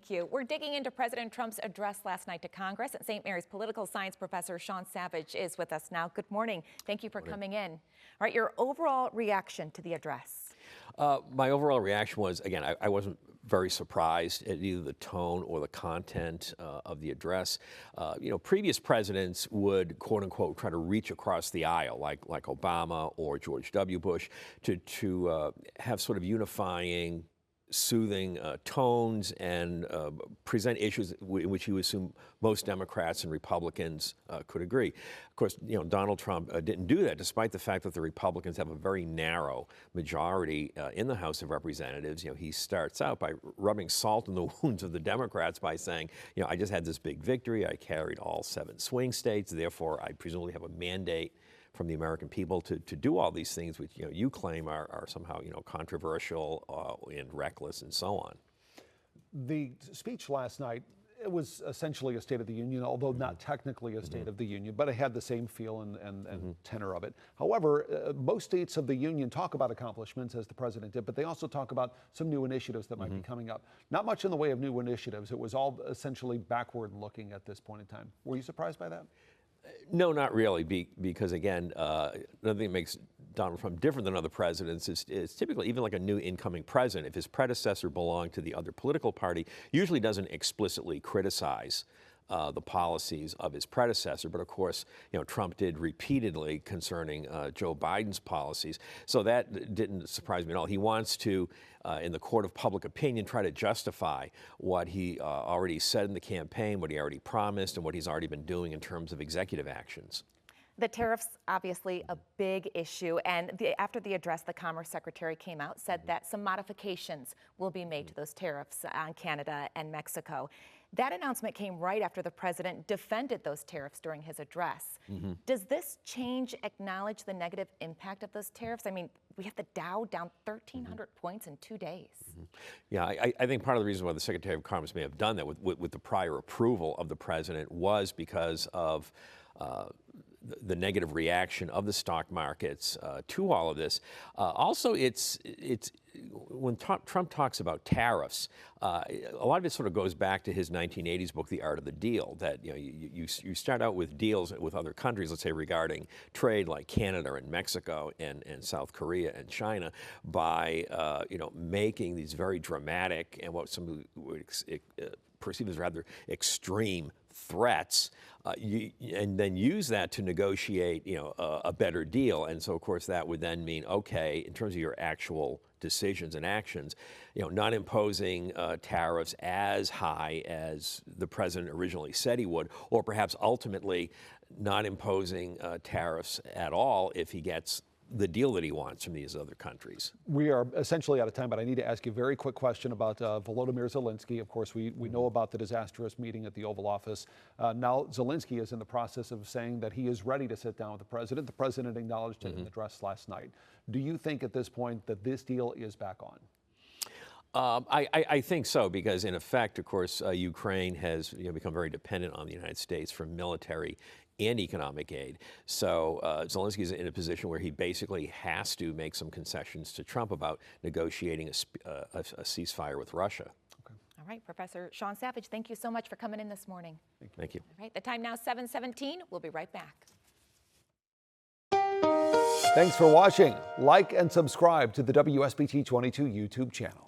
Thank you. We're digging into President Trump's address last night to Congress, and St. Mary's political science professor Sean Savage is with us now. Good morning. Thank you for coming in. All right, your overall reaction to the address? My overall reaction was, again, I wasn't very surprised at either the tone or the content of the address. Previous presidents would, quote unquote, try to reach across the aisle, like Obama or George W. Bush, to have sort of unifying, soothing tones and present issues in which you assume most Democrats and Republicans could agree. Of course, Donald Trump didn't do that, despite the fact that the Republicans have a very narrow majority in the House of Representatives. He starts out by rubbing salt in the wounds of the Democrats by saying, I just had this big victory. I carried all 7 swing states. Therefore, I presumably have a mandate from the American people to do all these things which you claim are somehow controversial and reckless and so on. The speech last night, it was essentially a State of the Union, although not technically a State of the Union, but it had the same feel and tenor of it. However, most states of the Union talk about accomplishments, as the president did, but they also talk about some new initiatives that might be coming up. Not much in the way of new initiatives. It was all essentially backward looking at this point in time. Were you surprised by that? No, not really, because again, another thing that makes Donald Trump different than other presidents is typically, even like a new incoming president, if his predecessor belonged to the other political party, usually doesn't explicitly criticize the policies of his predecessor. But of course, Trump did repeatedly concerning Joe Biden's policies. So that didn't surprise me at all. He wants to, in the court of public opinion, try to justify what he already said in the campaign, what he already promised, and what he's already been doing in terms of executive actions. The tariffs, obviously a big issue, and after the address, the Commerce Secretary came out, said that some modifications will be made to those tariffs on Canada and Mexico. That announcement came right after the president defended those tariffs during his address. Does this change acknowledge the negative impact of those tariffs? I mean, we have the Dow down 1,300 points in 2 days. Yeah, I think part of the reason why the Secretary of Commerce may have done that with the prior approval of the president was because of the negative reaction of the stock markets to all of this. Also, it's when Trump talks about tariffs, a lot of it sort of goes back to his 1980s book, The Art of the Deal, that you start out with deals with other countries, let's say regarding trade, like Canada and Mexico and South Korea and China, by making these very dramatic and what some would perceive as rather extreme threats, and then use that to negotiate, a better deal. And so, of course, that would then mean, okay, in terms of your actual decisions and actions, not imposing tariffs as high as the president originally said he would, or perhaps ultimately not imposing tariffs at all if he gets the deal that he wants from these other countries. We are essentially out of time, but I need to ask you a very quick question about Volodymyr Zelensky. Of course, we know about the disastrous meeting at the Oval Office. Now Zelensky is in the process of saying that he is ready to sit down with the president. The president acknowledged it in the address last night. Do you think at this point that this deal is back on? I think so, because in effect, of course, Ukraine has become very dependent on the United States for military and economic aid. So Zelensky is in a position where he basically has to make some concessions to Trump about negotiating a ceasefire with Russia. Okay. All right, Professor Sean Savage, thank you so much for coming in this morning. Thank you. All right, the time now 7:17. We'll be right back. Thanks for watching. Like and subscribe to the WSBT 22 YouTube channel.